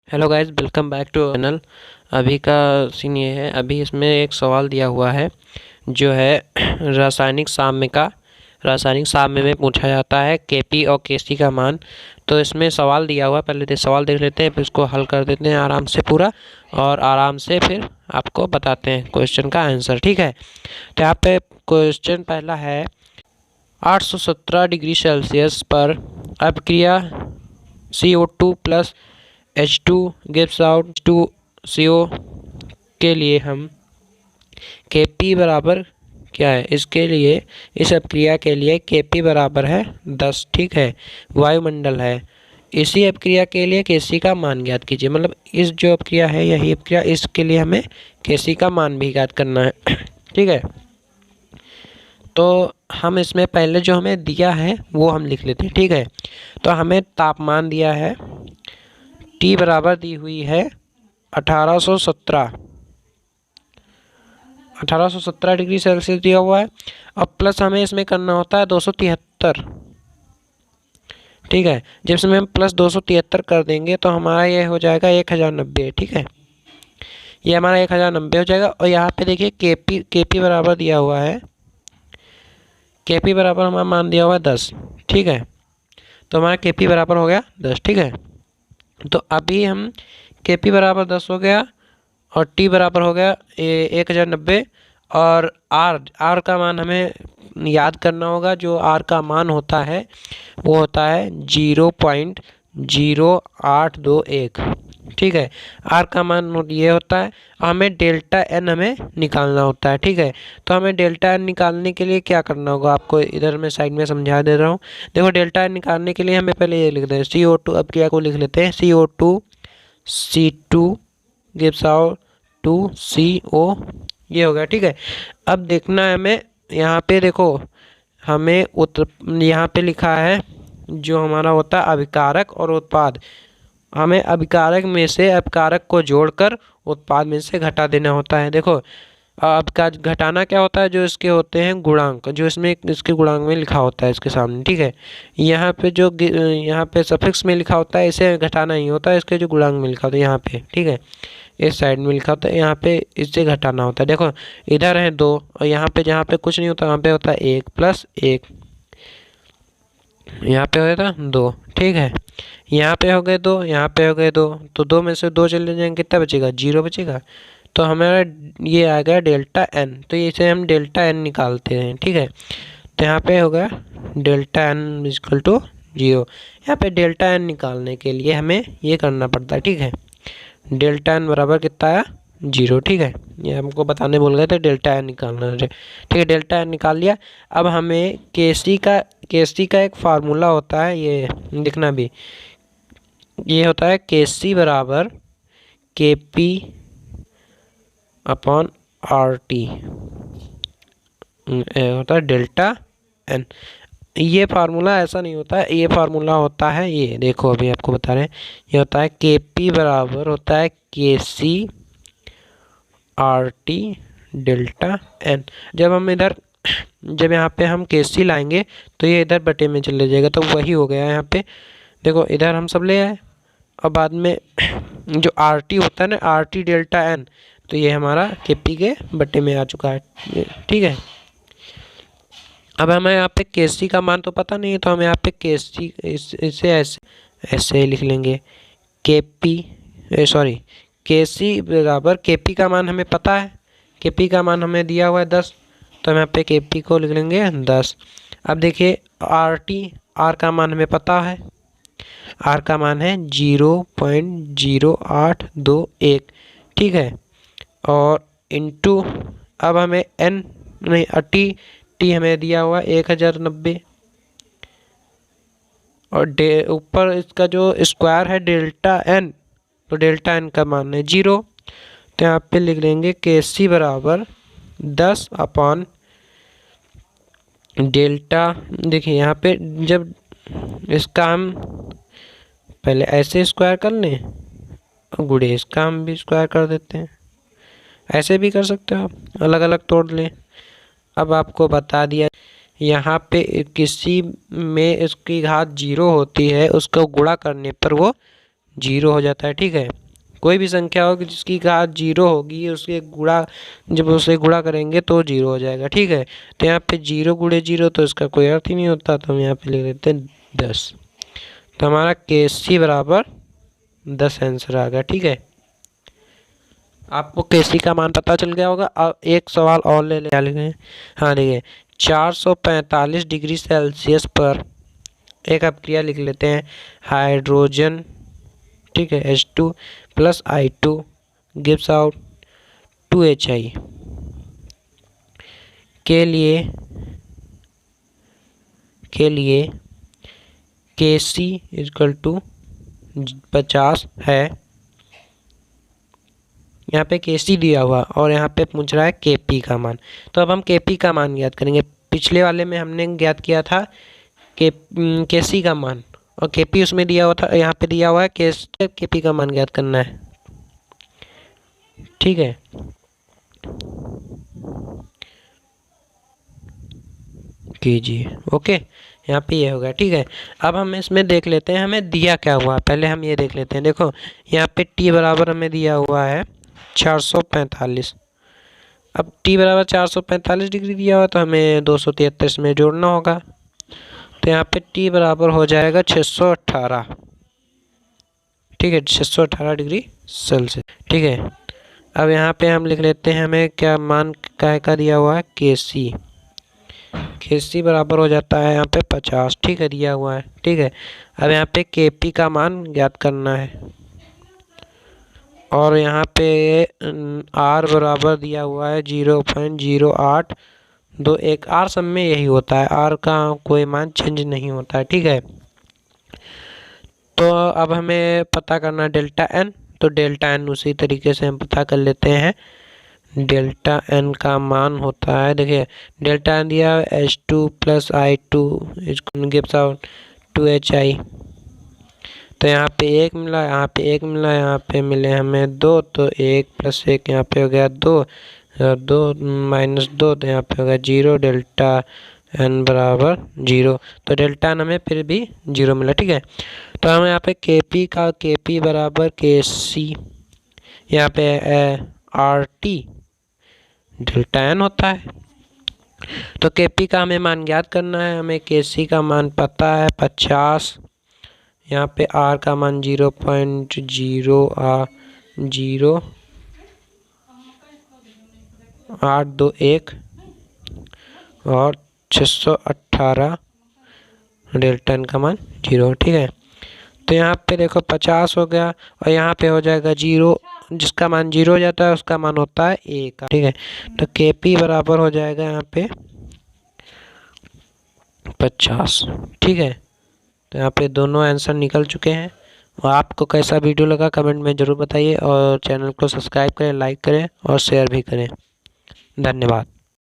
Hello guys, welcome back to channel. अभी का scene ये है, अभी इसमें एक सवाल दिया हुआ है जो है रासायनिक साम्य में पूछा जाता है केपी और केसी का मान। तो इसमें सवाल दिया हुआ है, पहले सवाल देख लेते हैं, फिर इसको हल कर देते हैं आराम से पूरा, और आराम से फिर आपको बताते हैं क्वेश्चन का आंसर। ठीक है, तो यहाँ पे क्वेश्चन पहला है, 817 डिग्री सेल्सियस पर अपक्रिया CO2 plus H2 gives out H2CO के लिए हम Kp बराबर क्या है, इसके लिए इस अपक्रिया के लिए Kp बराबर है 10। ठीक है, वायुमंडल है। इसी अपक्रिया के लिए Kc का मान ज्ञात कीजिए। मतलब इस जो अपक्रिया है, यही अपक्रिया, इसके लिए हमें Kc का मान भी ज्ञात करना है। ठीक है, तो हम इसमें पहले जो हमें दिया है वो हम लिख लेते हैं। ठीक है, तो हमें तापमान दिया है, T बराबर दी हुई है 1817 डिग्री सेल्सियस दिया हुआ है, और प्लस हमें इसमें करना होता है 273। ठीक है, जब इसमें हम प्लस 273 कर देंगे तो हमारा ये हो जाएगा 1090। ठीक है, ये हमारा 1090 हो जाएगा। और यहाँ पे देखिए केपी बराबर दिया हुआ है, केपी बराबर हमारा मान दिया हुआ है 10। ठीक है, तो हमारा केपी बराबर हो गया 10। ठीक है, तो अभी हम केपी बराबर 10 हो गया और टी बराबर हो गया 1090, और आर का मान हमें याद करना होगा। जो आर का मान होता है वो होता है 0.0821। ठीक है, आर का मान ये होता है। हमें डेल्टा एन हमें निकालना होता है। ठीक है, तो हमें डेल्टा एन निकालने के लिए क्या करना होगा, आपको इधर मैं साइड में समझा दे रहा हूँ। देखो, डेल्टा एन निकालने के लिए हमें पहले ये लिख दें CO2। अब क्या को लिख लेते हैं, CO2 C2 gives out 2CO, ये हो गया। ठीक है, अब देखना है हमें, यहाँ पे देखो हमें यहाँ पे लिखा है जो हमारा होता है अभिकारक और उत्पाद। हमें अभिकारक में से अपकारक को जोड़कर उत्पाद में से घटा देना होता है। देखो, अब का घटाना क्या होता है, जो इसके होते हैं गुणांक, जो इसमें इसके गुणांक में लिखा होता है इसके सामने। ठीक है, यहाँ पे जो यहाँ पे सफिक्स में लिखा होता है इसे घटाना ही होता है, इसके जो गुणांक में लिखा होता है यहाँ पे। ठीक है, इस साइड में लिखा होता है, यहाँ पे इससे घटाना होता है। देखो, इधर है 2 और यहाँ पे जहाँ पे कुछ नहीं होता वहाँ पे होता है 1 + 1, यहाँ पे हो गया 2। ठीक है, यहाँ पे हो गए 2, यहाँ पे हो गए 2, तो 2 में से 2 चले जाएंगे, कितना बचेगा, 0 बचेगा। तो हमारा ये आ गया डेल्टा एन, तो इसे हम डेल्टा एन निकालते हैं। ठीक है, तो यहाँ पे हो गया डेल्टा एन इक्वल टू 0। यहाँ पे डेल्टा एन निकालने के लिए हमें ये करना पड़ता है। ठीक है, डेल्टा एन बराबर कितना आया, 0। ठीक है, ये हमको बताने बोल गए थे डेल्टा एन निकालना है। ठीक है, डेल्टा एन निकाल लिया। अब हमें केसी का एक फार्मूला होता है, ये लिखना भी, ये होता है केसी बराबर केपी अपॉन RT, होता है डेल्टा एन। ये फार्मूला ऐसा नहीं होता है, ये फार्मूला होता है, ये देखो अभी आपको बता रहे हैं, ये होता है केपी बराबर होता है केसी RT डेल्टा एन। जब यहाँ पे हम केसी लाएंगे तो ये इधर बटे में चले जाएगा, तो वही हो गया यहाँ पे। देखो, इधर हम सब ले आए और बाद में जो RT होता है ना, RT डेल्टा एन, तो ये हमारा केपी के बटे में आ चुका है। ठीक है, अब हमें यहाँ पे केसी का मान तो पता नहीं है, तो हम यहाँ पे केसी इसे ऐसे लिख लेंगे, केसी बराबर केपी का मान हमें पता है, केपी का मान हमें दिया हुआ है 10, तो हम यहाँ पे केपी को लिख लेंगे 10। अब देखिए आर का मान हमें पता है, आर का मान है 0.0821। ठीक है, और इंटू, अब हमें एन नहीं टी हमें दिया हुआ 1090, और ऊपर इसका जो स्क्वायर है डेल्टा एन, तो डेल्टा एन का मान है 0। तो यहाँ पे लिख लेंगे केसी बराबर 10 अपॉन डेल्टा। देखिए यहाँ पे जब इसका हम पहले ऐसे स्क्वायर कर लें, गुड़े इसका हम भी स्क्वायर कर देते हैं, ऐसे भी कर सकते हो आप, अलग अलग तोड़ लें। अब आपको बता दिया, यहाँ पे किसी में इसकी घात 0 होती है, उसको गुणा करने पर वो जीरो हो जाता है। ठीक है, कोई भी संख्या होगी जिसकी घात जीरो होगी उसके गुणा, जब उसे गुणा करेंगे तो जीरो हो जाएगा। ठीक है, तो यहाँ पे जीरो गुणे जीरो तो इसका कोई अर्थ ही नहीं होता, तो हम यहाँ पे लिख देते हैं 10। तो हमारा KC बराबर 10 आंसर आ गया। ठीक है, आपको KC का मान पता चल गया होगा। अब एक सवाल और ले लें। हाँ देखिए, 445 डिग्री सेल्सियस पर एक अभिक्रिया लिख लेते हैं, हाइड्रोजन, ठीक है, H2 plus I2 gives out 2HI के लिए KC इक्वल टू 50 है। यहाँ पे KC दिया हुआ और यहाँ पे पूछ रहा है KP का मान। तो अब हम KP का मान ज्ञात करेंगे। पिछले वाले में हमने ज्ञात किया था KC का मान, और KP उसमें दिया हुआ था, यहाँ पे दिया हुआ है KP का मान ज्ञात करना है। ठीक है, कीजिए। ओके, यहाँ पे ये हो गया। ठीक है, अब हम इसमें देख लेते हैं हमें दिया क्या हुआ। पहले हम ये देख लेते हैं। देखो यहाँ पे T बराबर हमें दिया हुआ है 445। अब T बराबर 445 डिग्री दिया हुआ तो हमें 273 में जोड़ना होगा। तो यहाँ पे T बराबर हो जाएगा 618। ठीक है, 618 डिग्री सेल्सियस। ठीक है, अब यहाँ पे हम लिख लेते हैं हमें क्या मान का दिया हुआ है KC बराबर हो जाता है यहाँ पे 50। ठीक है, दिया हुआ है। ठीक है, अब यहाँ पे KP का मान ज्ञात करना है, और यहाँ पे R बराबर दिया हुआ है 0.0821। R सब में यही होता है, R का कोई मान चेंज नहीं होता है। ठीक है, तो अब हमें पता करना है डेल्टा N। तो डेल्टा N उसी तरीके से हम पता कर लेते हैं। डेल्टा N का मान होता है, देखिए डेल्टा N दिया H2 plus I2 gives out 2HI। तो यहाँ पे एक मिला, यहाँ पे एक मिला, यहाँ पे मिले हमें 2, तो 1 प्लस 1 यहाँ पे हो गया 2, 2 माइनस 2 तो यहाँ पे हो गया 0। डेल्टा N बराबर 0, तो डेल्टा N हमें फिर भी 0 मिला। ठीक है, तो हम यहाँ पे KP बराबर KC, यहाँ पे RT डेल्टा N होता है। तो KP का हमें मान ज्ञात करना है। हमें KC का मान पता है 50, यहाँ पे R का मान 0.0821 और 618 डेल्टा N का मान 0। ठीक है, तो यहाँ पे देखो 50 हो गया और यहाँ पे हो जाएगा 0, जिसका मान 0 हो जाता है उसका मान होता है 1। ठीक है, तो KP बराबर हो जाएगा यहाँ पे 50। ठीक है, तो यहाँ पे दोनों आंसर निकल चुके हैं। और आपको कैसा वीडियो लगा कमेंट में ज़रूर बताइए, और चैनल को सब्सक्राइब करें, लाइक करें और शेयर भी करें। धन्यवाद।